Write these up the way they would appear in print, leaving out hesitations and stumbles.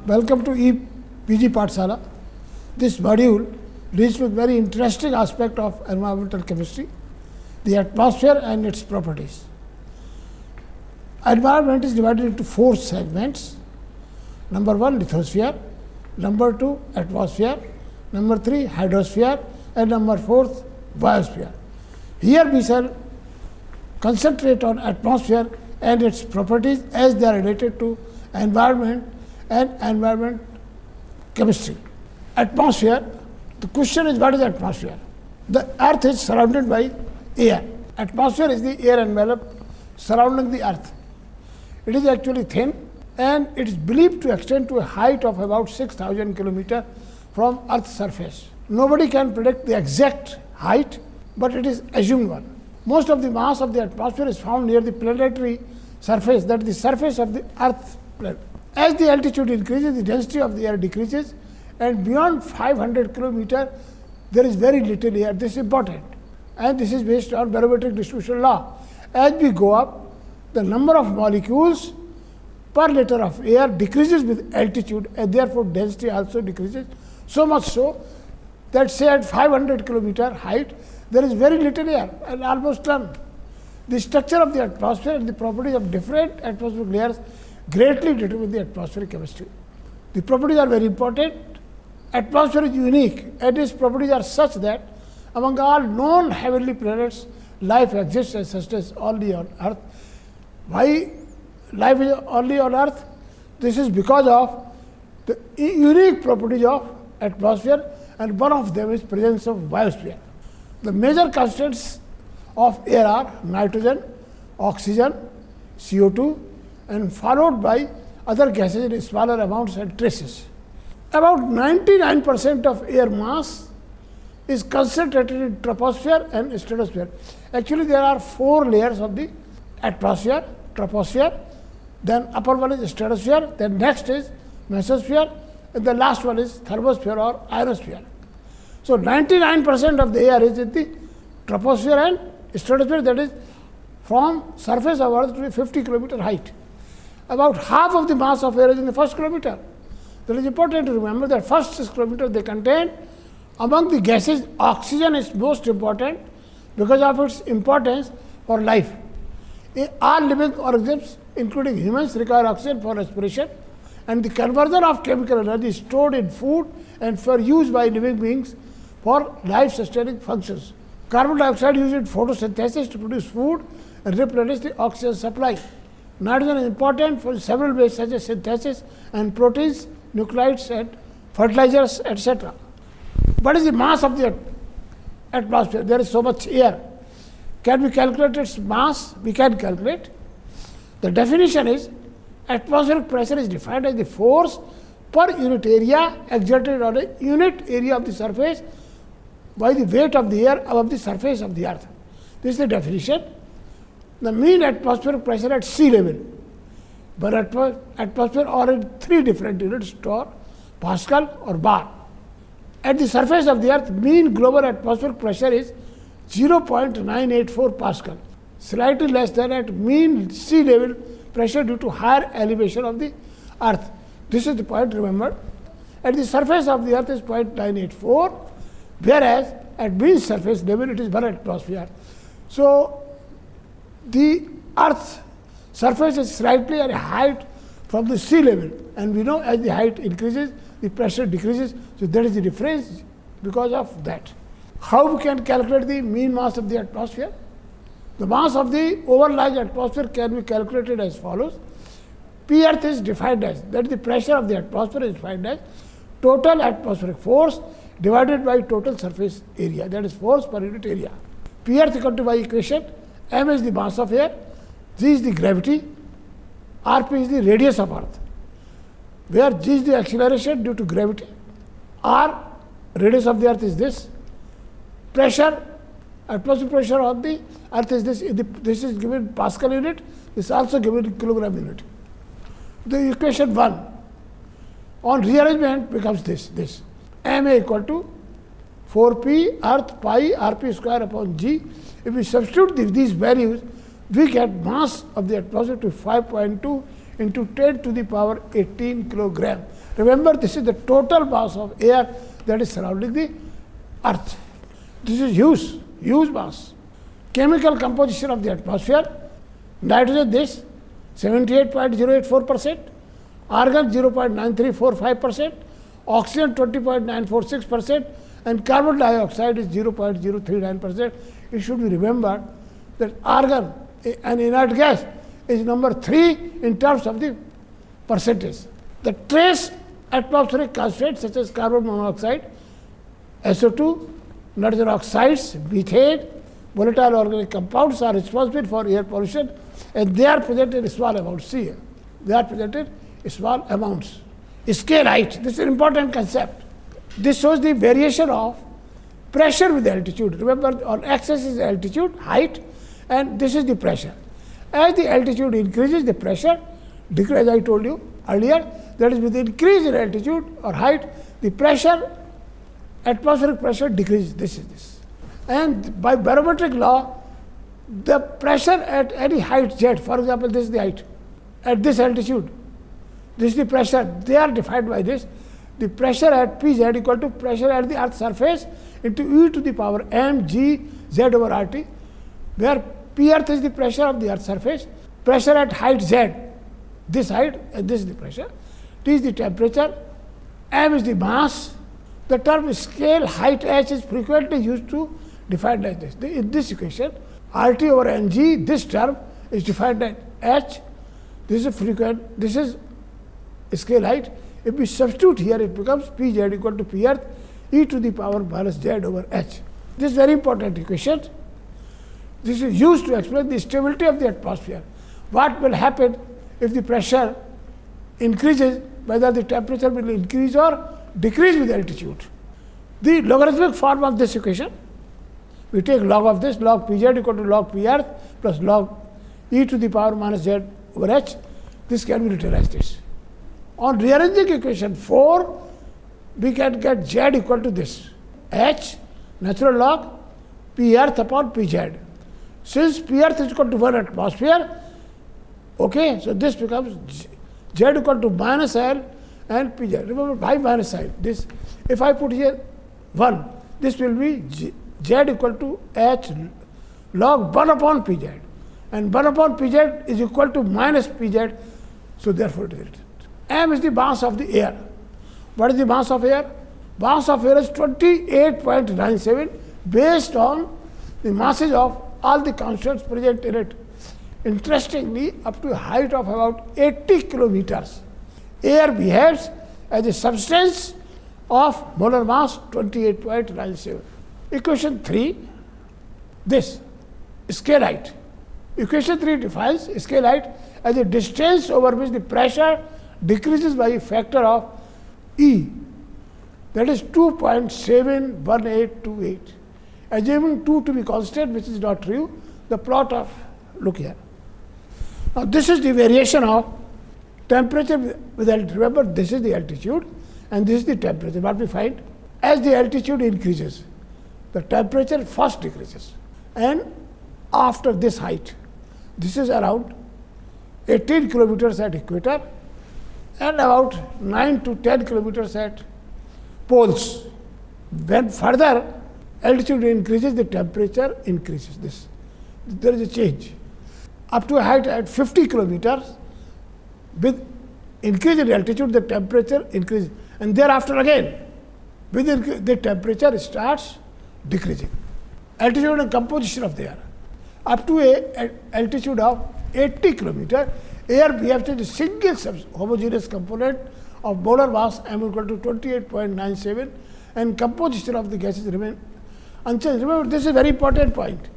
Welcome to EPG Pathshala. This module deals with very interesting aspect of environmental chemistry, the atmosphere and its properties. Environment is divided into 4 segments. Number 1, lithosphere. Number 2, atmosphere. Number 3, hydrosphere. And number 4, biosphere. Here we shall concentrate on atmosphere and its properties as they are related to environment and environment chemistry. Atmosphere, the question is, what is atmosphere? The earth is surrounded by air. Atmosphere is the air envelope surrounding the earth. It is actually thin and it is believed to extend to a height of about 6,000 kilometers from earth's surface. Nobody can predict the exact height, but it is assumed one. Most of the mass of the atmosphere is found near the planetary surface, that is the surface of the earth planet. As the altitude increases, the density of the air decreases, and beyond 500 kilometers, there is very little air. This is important, and this is based on barometric distribution law. As we go up, the number of molecules per liter of air decreases with altitude, and therefore density also decreases, so much so that, say, at 500 kilometer height, there is very little air and almost none. The structure of the atmosphere and the properties of different atmospheric layers greatly determine the atmospheric chemistry. The properties are very important. Atmosphere is unique, and its properties are such that among all known heavenly planets, life exists and sustains only on Earth. Why life is only on Earth? This is because of the unique properties of atmosphere, and one of them is presence of biosphere. The major constants of air are nitrogen, oxygen, CO2, and followed by other gases in smaller amounts and traces. About 99% of air mass is concentrated in troposphere and stratosphere. Actually, there are 4 layers of the atmosphere: troposphere, then upper one is stratosphere, then next is mesosphere, and the last one is thermosphere or ionosphere. So 99% of the air is in the troposphere and stratosphere, that is from surface of Earth to 50 kilometer height. About half of the mass of air is in the first kilometer. That is important to remember that first 6 kilometers they contain. Among the gases, oxygen is most important because of its importance for life. All living organisms, including humans, require oxygen for respiration, and the conversion of chemical energy is stored in food and for use by living beings for life-sustaining functions. Carbon dioxide used in photosynthesis to produce food and replenish the oxygen supply. Nitrogen is important for several ways such as synthesis and proteins, nucleides and fertilizers, etc. What is the mass of the atmosphere? There is so much air. Can we calculate its mass? We can calculate. The definition is, atmospheric pressure is defined as the force per unit area exerted on a unit area of the surface by the weight of the air above the surface of the earth. This is the definition. The mean atmospheric pressure at sea level, but atmosphere are in 3 different units: torr, Pascal or bar. At the surface of the earth, mean global atmospheric pressure is 0.984 Pascal, slightly less than at mean sea level pressure due to higher elevation of the earth. This is the point, remember. At the surface of the earth is 0.984, whereas at mean surface level it is 1 atmosphere. So the earth's surface is slightly at a height from the sea level, and we know as the height increases, the pressure decreases. So that is the difference because of that. How we can calculate the mean mass of the atmosphere? The mass of the overlying atmosphere can be calculated as follows. P earth is defined as, that is the pressure of the atmosphere is defined as total atmospheric force divided by total surface area, that is force per unit area. P earth equal to by equation, m is the mass of air, g is the gravity, rp is the radius of earth, where g is the acceleration due to gravity, r radius of the earth is this, pressure, atmospheric pressure of the earth is this. This is given Pascal unit, this is also given kilogram unit. The equation 1 on rearrangement becomes this ma equal to 4p earth pi rp square upon g. If we substitute these values, we get mass of the atmosphere to 5.2 into 10 to the power 18 kilogram. Remember, this is the total mass of air that is surrounding the earth. This is huge mass. Chemical composition of the atmosphere: nitrogen this 78.084%, argon 0.9345%, oxygen 20.946%, and carbon dioxide is 0.039%. It should be remembered that argon, an inert gas, is number 3 in terms of the percentage. The trace atmospheric constituents such as carbon monoxide, SO2, nitrogen oxides, methane, volatile organic compounds are responsible for air pollution, and they are present in small amounts. See here, they are present in small amounts. Scale height, this is an important concept. This shows the variation of pressure with altitude. Remember, on axis is altitude, height, and this is the pressure. As the altitude increases, the pressure decreases. As I told you earlier, that is, with increase in altitude or height, the pressure, atmospheric pressure decreases. This is this. And by barometric law, the pressure at any height z, for example, this is the height, at this altitude, this is the pressure, they are defined by this. The pressure at Pz equal to pressure at the earth's surface into E to the power mg z over RT, where P earth is the pressure of the earth's surface, pressure at height z, this height, and this is the pressure, T is the temperature, m is the mass. The term scale height h is frequently used to define like this. In this equation, RT over Ng, this term is defined as h. This is frequent, this is scale height. If we substitute here, it becomes Pz equal to P earth E to the power minus z over h. This is very important equation. This is used to explain the stability of the atmosphere. What will happen if the pressure increases, whether the temperature will increase or decrease with altitude. The logarithmic form of this equation, we take log of this, log Pz equal to log P earth plus log E to the power minus z over h. This can be written as this. On rearranging equation 4, we can get z equal to this, h natural log P earth upon Pz. Since P earth is equal to 1 atmosphere, okay, so this becomes z equal to minus L and Pz. Remember, by minus sign. This, if I put here 1, this will be z equal to h log 1 upon Pz. And 1 upon Pz is equal to minus Pz, so therefore it is written. M is the mass of the air. What is the mass of air? Mass of air is 28.97 based on the masses of all the constants present in it. Interestingly, up to a height of about 80 kilometers, air behaves as a substance of molar mass 28.97. Equation 3, this, scale height. Equation 3 defines scale height as a distance over which the pressure decreases by a factor of E, that is 2.71828. Assuming 2 to be constant, which is not true, the plot of, look here. Now this is the variation of temperature with altitude. Remember, this is the altitude and this is the temperature. What we find, as the altitude increases, the temperature first decreases, and after this height, this is around 18 kilometers at equator and about 9 to 10 kilometers at poles. When further altitude increases, the temperature increases. There is a change. Up to a height at 50 kilometers, with increase in altitude, the temperature increases. And thereafter again, the temperature starts decreasing. Altitude and composition of the air. Up to a altitude of 80 kilometers, air behaves as a single homogeneous component of molar mass m equal to 28.97, and composition of the gases remain unchanged. Remember, this is a very important point.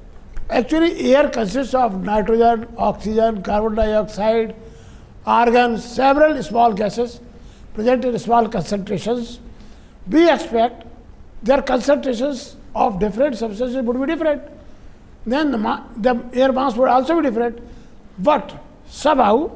Actually, air consists of nitrogen, oxygen, carbon dioxide, argon, several small gases present in small concentrations. We expect their concentrations of different substances would be different. Then the air mass would also be different. But somehow,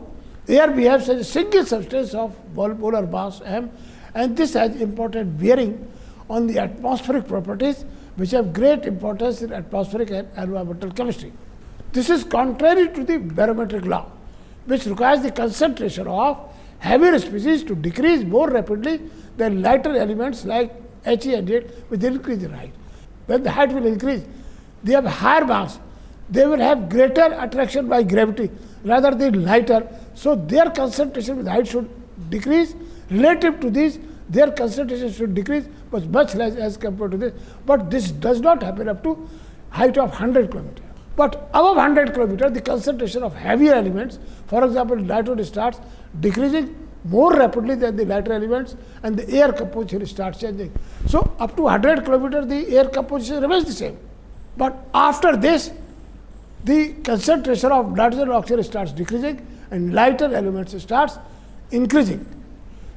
air behaves as a single substance of molar mass m, and this has important bearing on the atmospheric properties, which have great importance in atmospheric and environmental chemistry. This is contrary to the barometric law. which requires the concentration of heavier species to decrease more rapidly than lighter elements like He and Z with increase in height. When the height will increase, they have higher mass, they will have greater attraction by gravity rather than lighter, so their concentration with height should decrease. Relative to these, their concentration should decrease but much less as compared to this, but this does not happen up to height of 100 km. But above 100 km, the concentration of heavier elements, for example, nitrogen starts decreasing more rapidly than the lighter elements, and the air composition starts changing. So up to 100 km, the air composition remains the same. But after this, the concentration of nitrogen and oxygen starts decreasing and lighter elements starts increasing.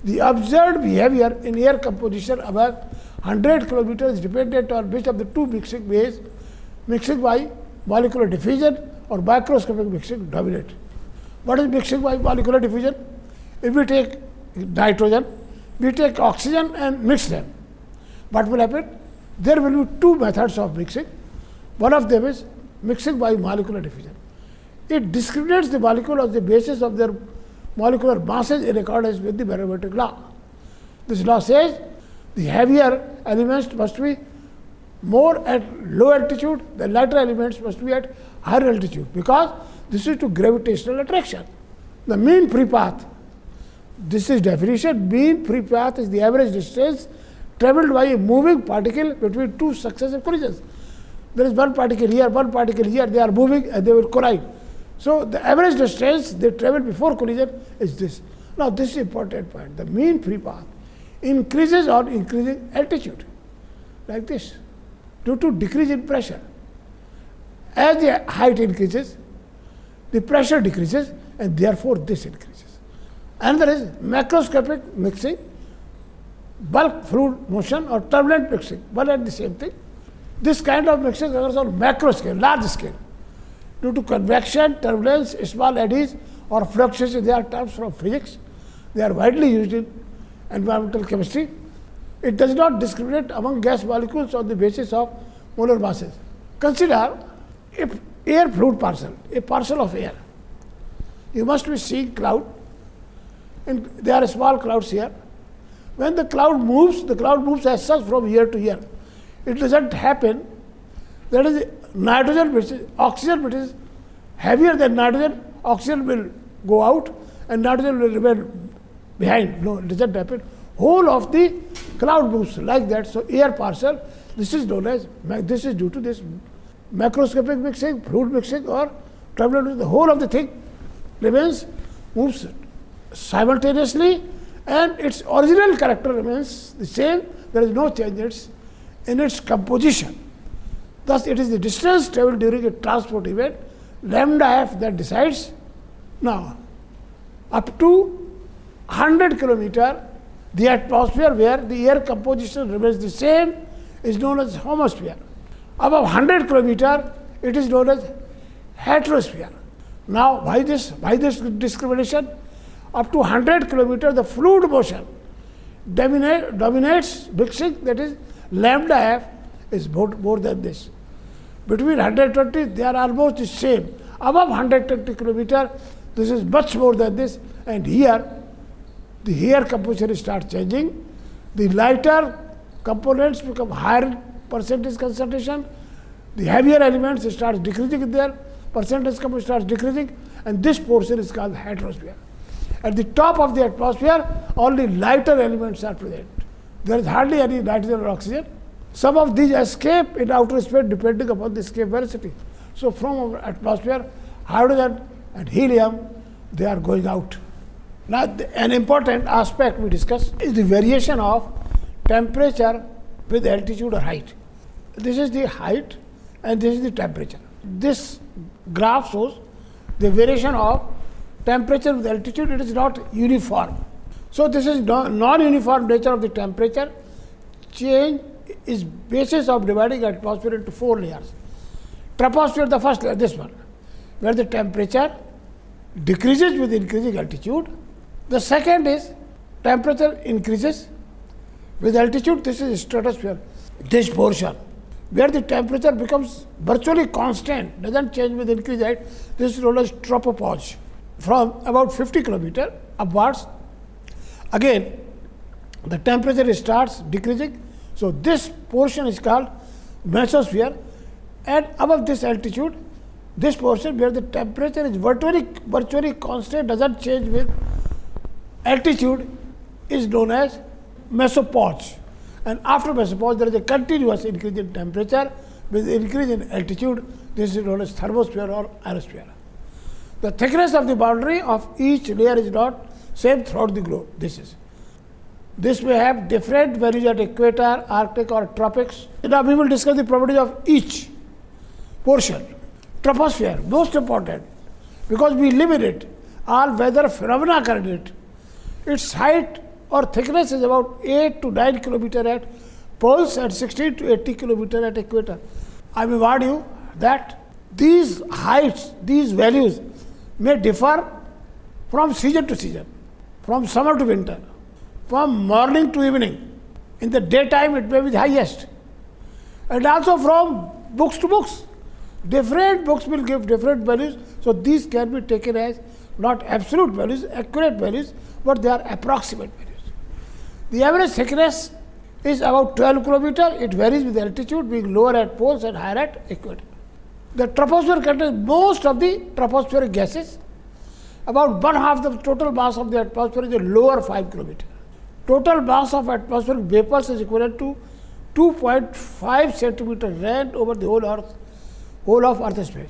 The observed behavior in air composition above 100 km is dependent on which of the two mixing ways, mixing by molecular diffusion or microscopic mixing, dominate. What is mixing by molecular diffusion? If we take nitrogen, we take oxygen and mix them. What will happen? There will be two methods of mixing. One of them is mixing by molecular diffusion. It discriminates the molecule on the basis of their molecular masses in accordance with the barometric law. This law says the heavier elements must be more at low altitude, the lighter elements must be at higher altitude, because this is to gravitational attraction. The mean free path, this is definition, mean free path is the average distance travelled by a moving particle between two successive collisions. There is one particle here, they are moving and they will collide. So the average distance they travel before collision is this. Now this is important point. The mean free path increases on increasing altitude, like this, due to decrease in pressure. As the height increases, the pressure decreases, and therefore this increases. Another is macroscopic mixing, bulk fluid motion or turbulent mixing, one and the same thing. This kind of mixing occurs on macro scale, large scale. Due to convection, turbulence, small eddies or fluctuations, they are terms from physics. They are widely used in environmental chemistry. It does not discriminate among gas molecules on the basis of molar masses. Consider if air fluid parcel, a parcel of air. You must be seeing cloud, and there are small clouds here. When the cloud moves as such from year to year. It doesn't happen. That is, nitrogen, which is oxygen, which is heavier than nitrogen, oxygen will go out and nitrogen will remain behind. No, it doesn't happen. Whole of the cloud moves like that. So air parcel, this is known as, this is due to this macroscopic mixing, fluid mixing or turbulent mixing. The whole of the thing remains, moves simultaneously, and its original character remains the same. There is no change in its composition. Thus, it is the distance travelled during a transport event, lambda f, that decides. Now, up to 100 km, the atmosphere where the air composition remains the same is known as homosphere. Above 100 km, it is known as heterosphere. Now, why this discrimination? Up to 100 km, the fluid motion dominates mixing, that is lambda f is more than this. Between 120, they are almost the same. Above 120 km, this is much more than this, and here the air composition starts changing. The lighter components become higher percentage concentration. The heavier elements start decreasing in their percentage composition starts decreasing, and this portion is called heterosphere. At the top of the atmosphere, only lighter elements are present. There is hardly any nitrogen or oxygen. Some of these escape in outer space depending upon the escape velocity. So from our atmosphere, hydrogen and helium, they are going out. Now, an important aspect we discuss is the variation of temperature with altitude or height. This is the height and this is the temperature. This graph shows the variation of temperature with altitude. It is not uniform. So this is non-uniform nature of the temperature. Change is basis of dividing atmosphere into 4 layers. Troposphere, the first layer, this one, where the temperature decreases with increasing altitude. The second is temperature increases with altitude. This is stratosphere. This portion, where the temperature becomes virtually constant, doesn't change with increased height, this is known as tropopause. from about 50 kilometer upwards, again the temperature starts decreasing. So this portion is called mesosphere, and above this altitude, this portion where the temperature is virtually constant, doesn't change with altitude, is known as mesopause. And after mesopause, there is a continuous increase in temperature with increase in altitude. This is known as thermosphere or ionosphere. The thickness of the boundary of each layer is not same throughout the globe. This may have different values at equator, Arctic or tropics. Now we will discuss the properties of each portion. Troposphere, most important, because we live in it. All weather phenomena occur in it. Its height or thickness is about 8 to 9 kilometer at poles and 16 to 80 kilometer at equator. I may warn you that these heights, these values may differ from season to season, from summer to winter, from morning to evening. In the daytime it may be the highest, and also from books to books. Different books will give different values, so these can be taken as not absolute values, accurate values, but they are approximate values. The average thickness is about 12 kilometer. It varies with altitude, being lower at poles and higher at equator. The troposphere contains most of the tropospheric gases. About one half the total mass of the atmosphere is a lower 5 kilometer. Total mass of atmospheric vapors is equivalent to 2.5 centimeter rain over the whole of Earth's space.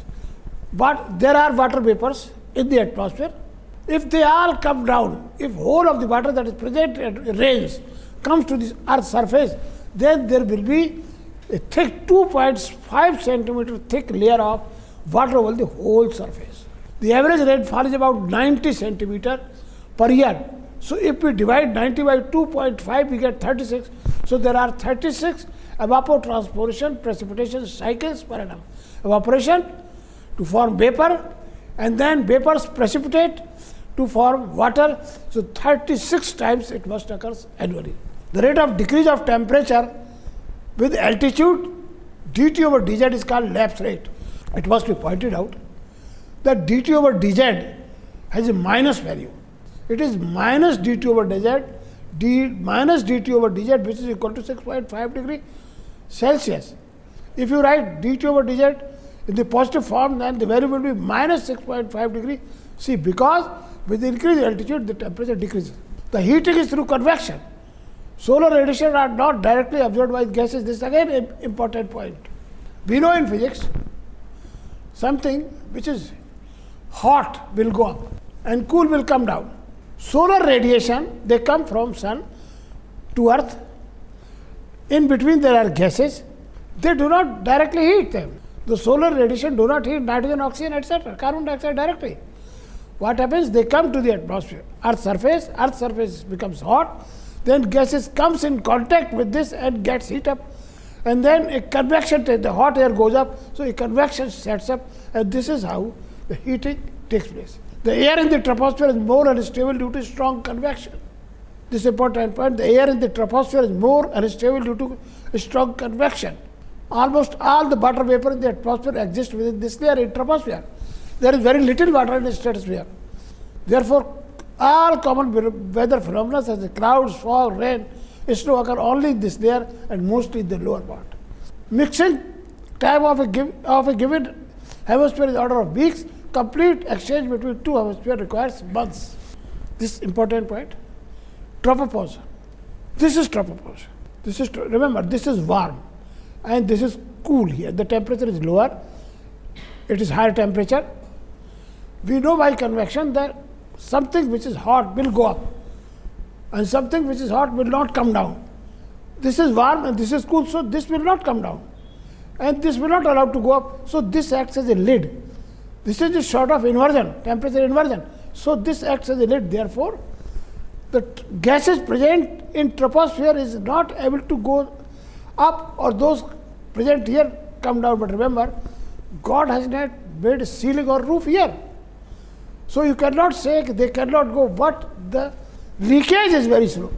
But there are water vapors in the atmosphere. If they all come down, if whole of the water that is present at rains comes to this Earth's surface, then there will be a thick 2.5 centimeter thick layer of water over the whole surface. The average rainfall is about 90 centimeter per year. So if we divide 90 by 2.5, we get 36. So there are 36 evapotranspiration precipitation cycles per annum. Evaporation to form vapor, and then vapors precipitate to form water. So 36 times it must occur annually. The rate of decrease of temperature with altitude, dt over dz, is called lapse rate. It must be pointed out that dt over dz has a minus value. It is minus dt over dz, minus dt over dz, which is equal to 6.5 degree Celsius. If you write dt over dz in the positive form, then the value will be minus 6.5 degree C, because with increased altitude the temperature decreases. The heating is through convection. Solar radiation are not directly absorbed by gases. This is again an important point. We know in physics something which is hot will go up and cool will come down. Solar radiation, they come from sun to earth. In between there are gases. They do not directly heat them. The solar radiation do not heat nitrogen, oxygen, etc., carbon dioxide directly. What happens? They come to the atmosphere, Earth's surface becomes hot, then gases comes in contact with this and gets heat up, and then a convection, the hot air goes up, so a convection sets up, and this is how the heating takes place. The air in the troposphere is more unstable due to strong convection. This is an important point. The air in the troposphere is more unstable due to strong convection. Almost all the water vapor in the atmosphere exists within this layer in troposphere. There is very little water in the stratosphere. Therefore, all common weather phenomena such as clouds, fog, rain, snow occur only in this layer and mostly in the lower part. Mixing time of a given hemisphere is order of weeks. Complete exchange between two hemispheres requires months. This is important point. Tropopause. This is tropopause. Remember, this is warm and this is cool here. The temperature is lower. It is higher temperature. We know by convection that something which is hot will go up and something which is hot will not come down. This is warm and this is cool, so this will not come down and this will not allow to go up. So this acts as a lid. This is a sort of inversion, temperature inversion. So this acts as a lid. Therefore, the gases present in troposphere is not able to go up, or those present here come down. But remember, God has not made a ceiling or roof here. So you cannot say they cannot go, but the leakage is very slow.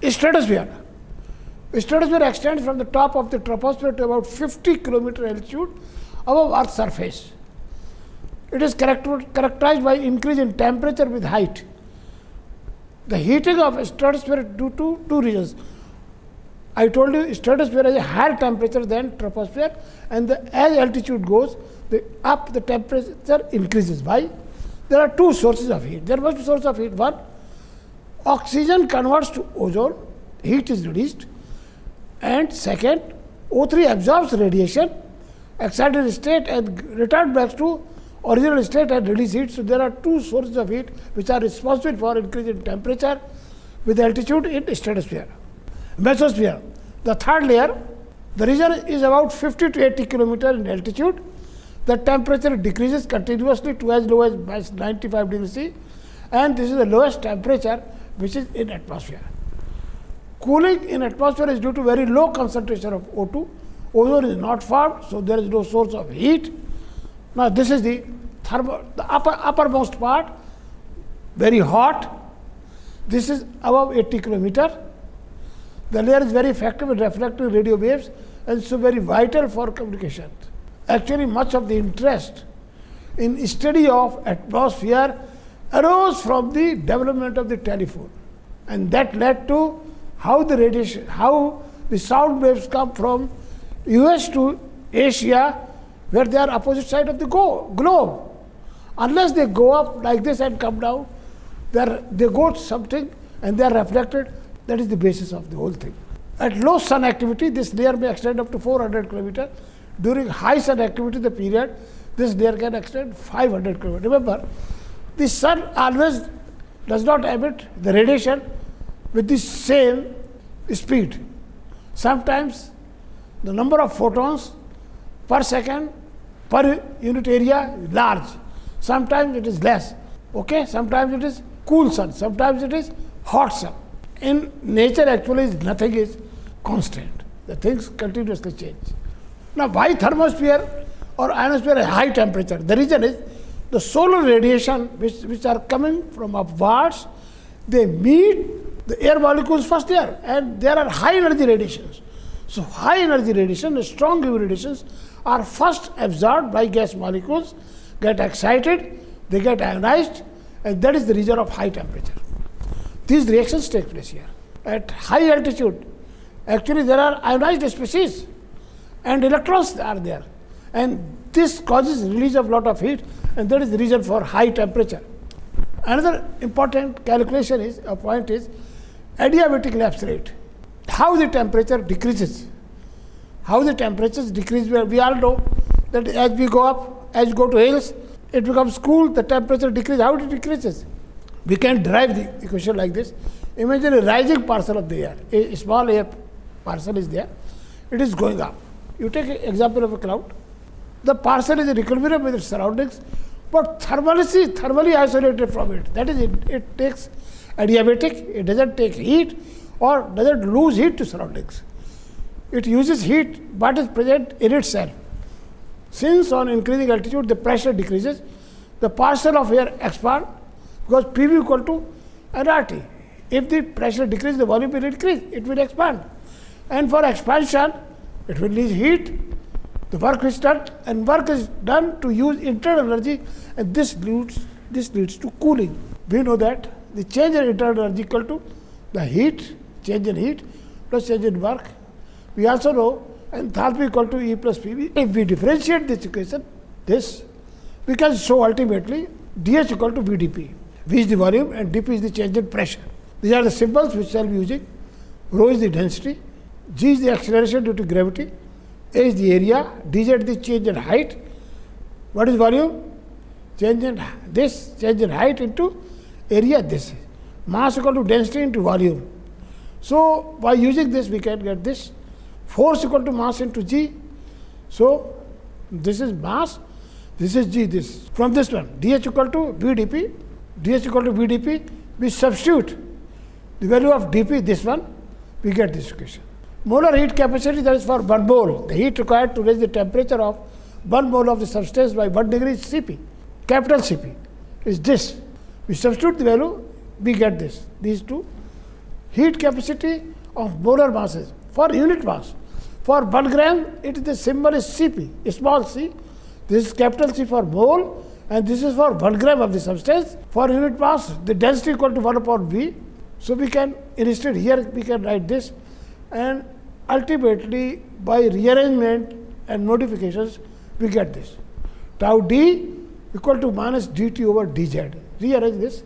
Stratosphere. Stratosphere extends from the top of the troposphere to about 50 kilometer altitude above Earth's surface. It is characterized by increase in temperature with height. The heating of stratosphere due to two reasons. I told you stratosphere has a higher temperature than troposphere, and as altitude goes up, the temperature increases. Why? There are two sources of heat. There must be source of heat. One, oxygen converts to ozone, heat is reduced. And second, O3 absorbs radiation, excited state, and returns back to original state and release heat. So there are two sources of heat which are responsible for increase in temperature with altitude in stratosphere. Mesosphere, the third layer, the region is about 50 to 80 kilometers in altitude. The temperature decreases continuously to as low as minus 95 degrees C, and this is the lowest temperature which is in atmosphere. Cooling in atmosphere is due to very low concentration of O2. Ozone is not formed, so there is no source of heat. Now this is the uppermost part, very hot. This is above 80 kilometers. The layer is very effective in reflecting radio waves and so very vital for communication. Actually, much of the interest in study of atmosphere arose from the development of the telephone, and that led to how the radiation, how the sound waves come from US to Asia, where they are opposite side of the globe. Unless they go up like this and come down, they go to something and they are reflected. That is the basis of the whole thing. At low sun activity, this layer may extend up to 400 kilometers. During high sun activity, the period, this layer can extend 500 kilometers. Remember, the sun always does not emit the radiation with the same speed. Sometimes the number of photons per second per unit area is large. Sometimes it is less. Okay? Sometimes it is cool sun. Sometimes it is hot sun. In nature, actually, nothing is constant. The things continuously change. Now, why thermosphere or ionosphere has high temperature? The reason is the solar radiation which are coming from upwards, they meet the air molecules first there, and there are high energy radiations. So high energy radiation, strong UV radiations are first absorbed by gas molecules, get excited, they get ionized, and that is the reason of high temperature. These reactions take place here. At high altitude, actually there are ionized species and electrons are there, and this causes release of lot of heat, and that is the reason for high temperature. Another important calculation is, a point is, adiabatic lapse rate. How the temperature decreases. How the temperatures decrease, we all know that as we go up, as you go to hills, it becomes cool, the temperature decreases. How it decreases? We can derive the equation like this. Imagine a rising parcel of the air. A small air parcel is there. It is going up. You take an example of a cloud. The parcel is in equilibrium with its surroundings, but thermally isolated from it. That is, it takes adiabatic, it doesn't take heat or doesn't lose heat to surroundings. It uses heat but is present in itself. Since on increasing altitude the pressure decreases, the parcel of air expands because PV equal to nRT. If the pressure decreases, the volume will increase, it will expand. And for expansion, it will release heat, the work is done, and work is done to use internal energy, and this leads to cooling. We know that the change in internal energy equal to the heat, change in heat, plus change in work. We also know enthalpy equal to E plus PV. If we differentiate this equation, we can show ultimately dH equal to VdP. V is the volume and dP is the change in pressure. These are the symbols which I will be using. Rho is the density, G is the acceleration due to gravity, A is the area, dz the change in height. What is volume? Change in height into area, this. Mass equal to density into volume. So by using this we can get this. Force equal to mass into G. So this is mass, this is G, this. From this one, dH equal to VdP, we substitute the value of dP, this one, we get this equation. Molar heat capacity, that is for 1 mole. The heat required to raise the temperature of 1 mole of the substance by 1 degree is Cp. Capital Cp is this. We substitute the value, we get this. These two. Heat capacity of molar masses for unit mass. For 1 gram, the symbol is Cp, small c. This is capital C for mole, and this is for 1 gram of the substance. For unit mass, the density equal to 1 upon V. So we can, instead here we can write this, and ultimately by rearrangement and modifications we get this. Tau d equal to minus dt over dz. Rearrange this,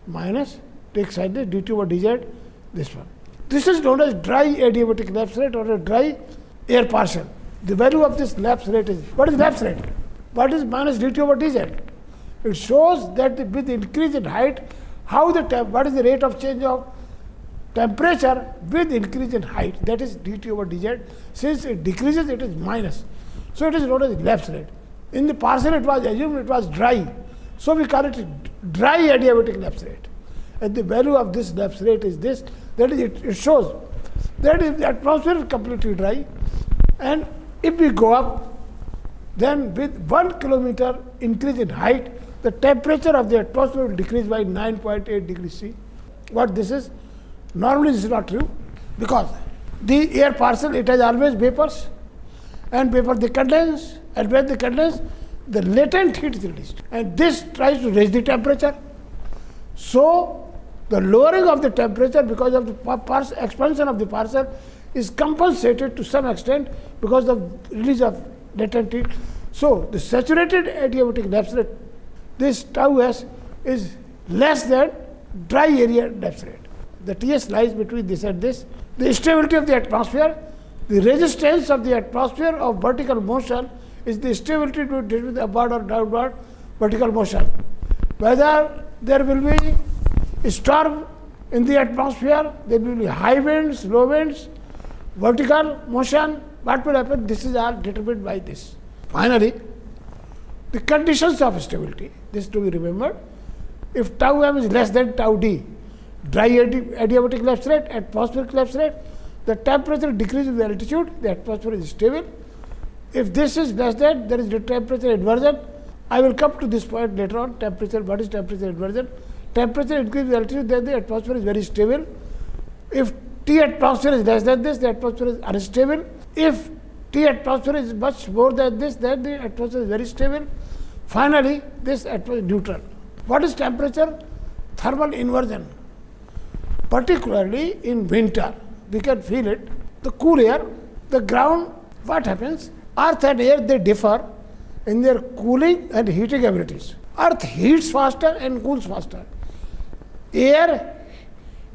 minus, take side this, dt over dz, this one. This is known as dry adiabatic lapse rate or a dry air partial. The value of this lapse rate is, what is lapse rate? What is minus dt over dz? It shows that with increase in height, what is the rate of change of temperature with increase in height, that is dt over dz. Since it decreases, it is minus. So it is known as lapse rate. In the partial, it was assumed it was dry. So we call it dry adiabatic lapse rate. And the value of this lapse rate is this, that is, it shows that if the atmosphere is completely dry, and if we go up, then with 1 kilometer increase in height, the temperature of the atmosphere will decrease by 9.8 degrees C. What this is? Normally this is not true, because the air partial, it has always vapors, and vapor they condense, and when they condense, the latent heat is released, and this tries to raise the temperature. So the lowering of the temperature because of the expansion of the partial is compensated to some extent because of release of latent heat. So the saturated adiabatic lapse rate, this tau s, is less than dry area lapse rate. The Ts lies between this and this. The stability of the atmosphere, the resistance of the atmosphere of vertical motion is the stability between the upward or downward vertical motion. Whether there will be a storm in the atmosphere, there will be high winds, low winds, vertical motion, what will happen? This is all determined by this. Finally, the conditions of stability, this to be remembered. If tau m is less than tau d, dry adiabatic lapse rate, atmospheric lapse rate, the temperature decreases with altitude, the atmosphere is stable. If this is less than, there is the temperature inversion. I will come to this point later on, temperature, what is temperature inversion? Temperature increases with altitude, then the atmosphere is very stable. If T atmosphere is less than this, the atmosphere is unstable. If T atmosphere is much more than this, then the atmosphere is very stable. Finally, this atmosphere is neutral. What is temperature? Thermal inversion. Particularly in winter, we can feel it. The cool air, the ground, what happens? Earth and air, they differ in their cooling and heating abilities. Earth heats faster and cools faster. Air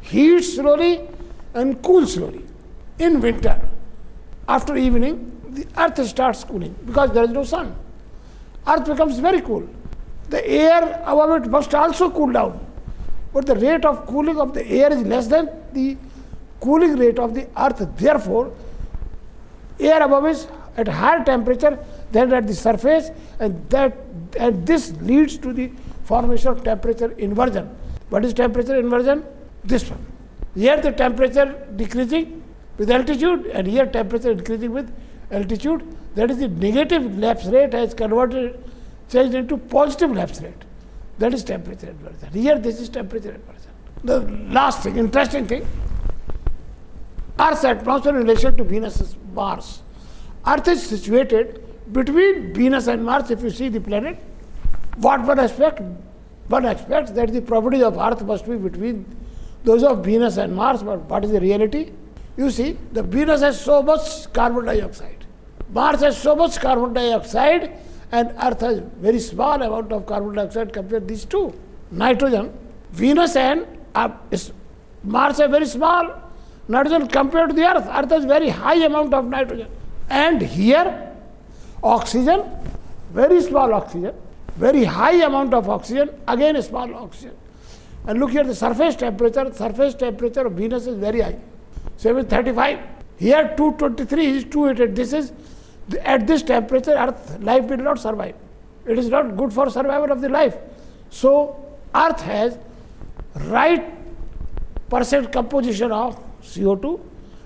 heats slowly and cools slowly. In winter, after evening, the earth starts cooling because there is no sun. Earth becomes very cool. The air above it must also cool down. But the rate of cooling of the air is less than the cooling rate of the earth. Therefore, air above is at higher temperature than at the surface, and this leads to the formation of temperature inversion. What is temperature inversion? This one. Here the temperature decreasing with altitude, and here temperature increasing with altitude. That is, the negative lapse rate has changed into positive lapse rate. That is temperature inversion. Here this is temperature inversion. The last thing, interesting thing, Earth's atmosphere in relation to Venus' Mars. Earth is situated between Venus and Mars. If you see the planet, what one expects? One expects that the properties of Earth must be between those of Venus and Mars, but what is the reality? You see, the Venus has so much carbon dioxide. Mars has so much carbon dioxide, and Earth has very small amount of carbon dioxide compared to these two. Nitrogen, Venus and Mars have very small nitrogen compared to the Earth. Earth has very high amount of nitrogen. And here, oxygen, very small oxygen, very high amount of oxygen, again a small oxygen. And look here, the surface temperature of Venus is very high, 735. Here 223 is 288. This is, at this temperature, Earth life will not survive. It is not good for survival of the life. So Earth has right percent composition of CO2,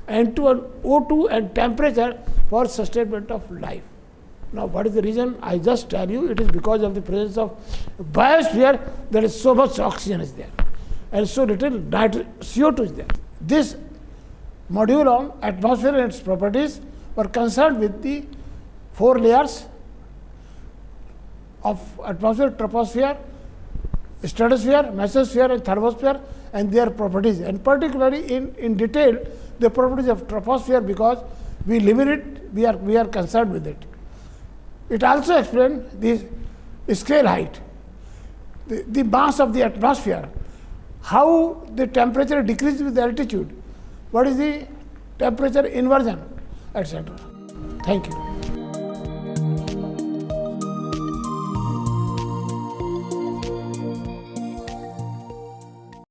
N2 and O2 and temperature for sustainment of life. Now, what is the reason? I just tell you, it is because of the presence of biosphere. There is so much oxygen is there, and so little CO2 is there. This module on atmosphere and its properties were concerned with the 4 layers: of atmosphere, troposphere, stratosphere, mesosphere and thermosphere and their properties, and particularly in detail the properties of troposphere, because we live in it, we are concerned with it. It also explains the scale height, the mass of the atmosphere, how the temperature decreases with altitude, what is the temperature inversion, etc. Thank you.